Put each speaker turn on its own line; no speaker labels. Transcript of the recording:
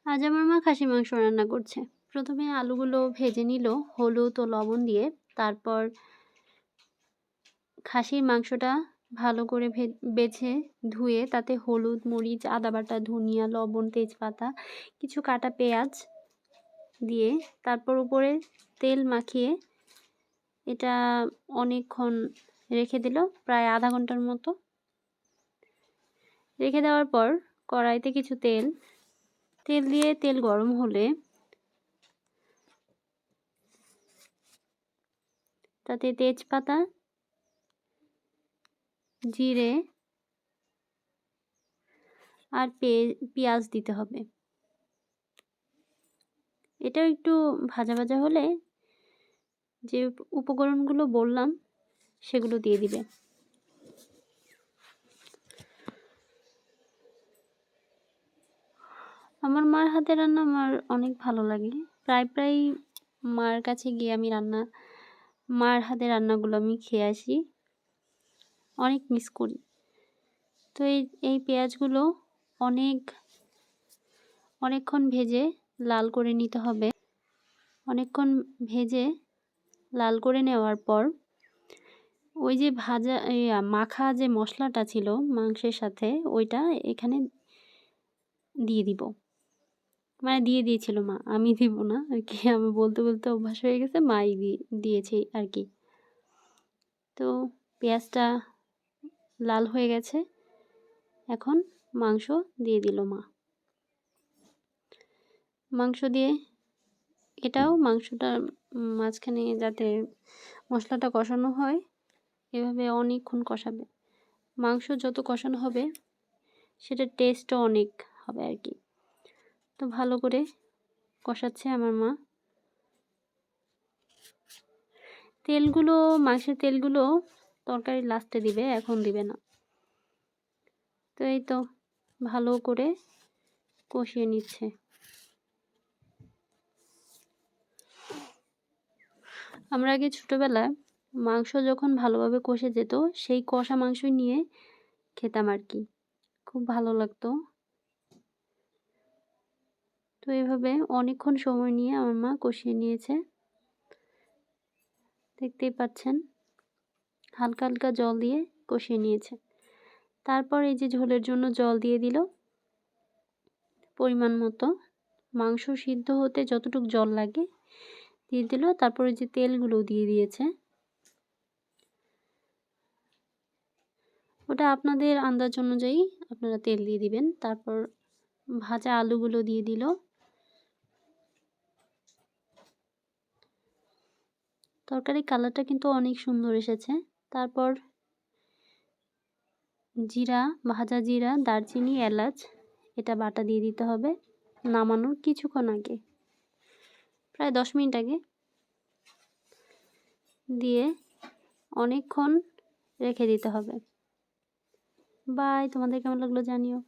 আজ আমার মা খাসির মাংস রান্না করছে। প্রথমে আলুগুলো ভেজে নিল হলুদ ও লবণ দিয়ে। তারপর খাসির মাংসটা ভালো করে বেছে ধুয়ে তাতে হলুদ, মরিচ, আদা বাটা, ধনিয়া, লবণ, তেজপাতা, কিছু কাটা পেঁয়াজ দিয়ে তারপর উপরে তেল মাখিয়ে এটা অনেকক্ষণ রেখে দিল, প্রায় আধা ঘন্টার মতো। রেখে দেওয়ার পর কড়াইতে কিছু তেল দিয়ে তেল গরম হলে তাতে তেজপাতা, জিরে আর পেঁয়াজ দিতে হবে। এটাও একটু ভাজা ভাজা হলে যে উপকরণগুলো বললাম সেগুলো দিয়ে দিবে। আমার মার হাতে রান্না আমার অনেক ভালো লাগে। প্রায় মার কাছে গিয়ে আমি মার হাতে রান্নাগুলো আমি খেয়ে আসি, অনেক মিস করি। তো এই পেঁয়াজগুলো অনেকক্ষণ ভেজে লাল করে নিতে হবে। অনেকক্ষণ ভেজে লাল করে নেওয়ার পর ওই যে মাখা যে মশলাটা ছিল মাংসের সাথে, ওইটা এখানে দিয়ে দিব। মানে দিয়ে দিয়েছিল মা, আমি দিব না আর কি। আমি বলতে অভ্যাস হয়ে গেছে, মাই দিয়েছে আর কি। তো পেঁয়াজটা লাল হয়ে গেছে, এখন মাংস দিয়ে দিল মা। মাংস দিয়ে মাংসটা মাঝখানে যাতে মশলাটা কষানো হয়, এভাবে অনেকক্ষণ কষাবে। মাংস যত কষানো হবে সেটার টেস্টও অনেক হবে আর কি। তো ভালো করে কষাচ্ছে আমার মা। মাংসের তেলগুলো তরকারি লাস্টে দিবে, এখন দিবে না। তো এই তো ভালো করে কষিয়ে নিচ্ছে। আমরা আগে ছোটবেলায় মাংস যখন ভালোভাবে কষে যেত, সেই কষা মাংস নিয়ে খেতাম আর কি, খুব ভালো লাগতো। তো এভাবে অনেকক্ষণ সময় নিয়ে আমার মা কষিয়ে নিয়েছে, দেখতেই পাচ্ছেন। হালকা হালকা জল দিয়ে কষিয়ে নিয়েছে। তারপর এই যে ঝোলের জন্য জল দিয়ে দিল পরিমাণ মতো। মাংস সিদ্ধ হতে যতটুকু জল লাগে দিয়ে দিল। তারপরে যে তেলগুলো দিয়ে দিয়েছে, ওটা আপনাদের আন্দাজ অনুযায়ী আপনারা তেল দিয়ে দিবেন। তারপর ভাজা আলুগুলো দিয়ে দিল। তরকারির কালারটা কিন্তু অনেক সুন্দর এসেছে। তারপর ভাজা জিরা, দারচিনি, এলাচ এটা বাটা দিয়ে দিতে হবে নামানোর কিছুক্ষণ আগে, প্রায় 10 মিনিট আগে দিয়ে অনেকক্ষণ রেখে দিতে হবে। বাই, তোমাদের কেমন লাগলো জানিও।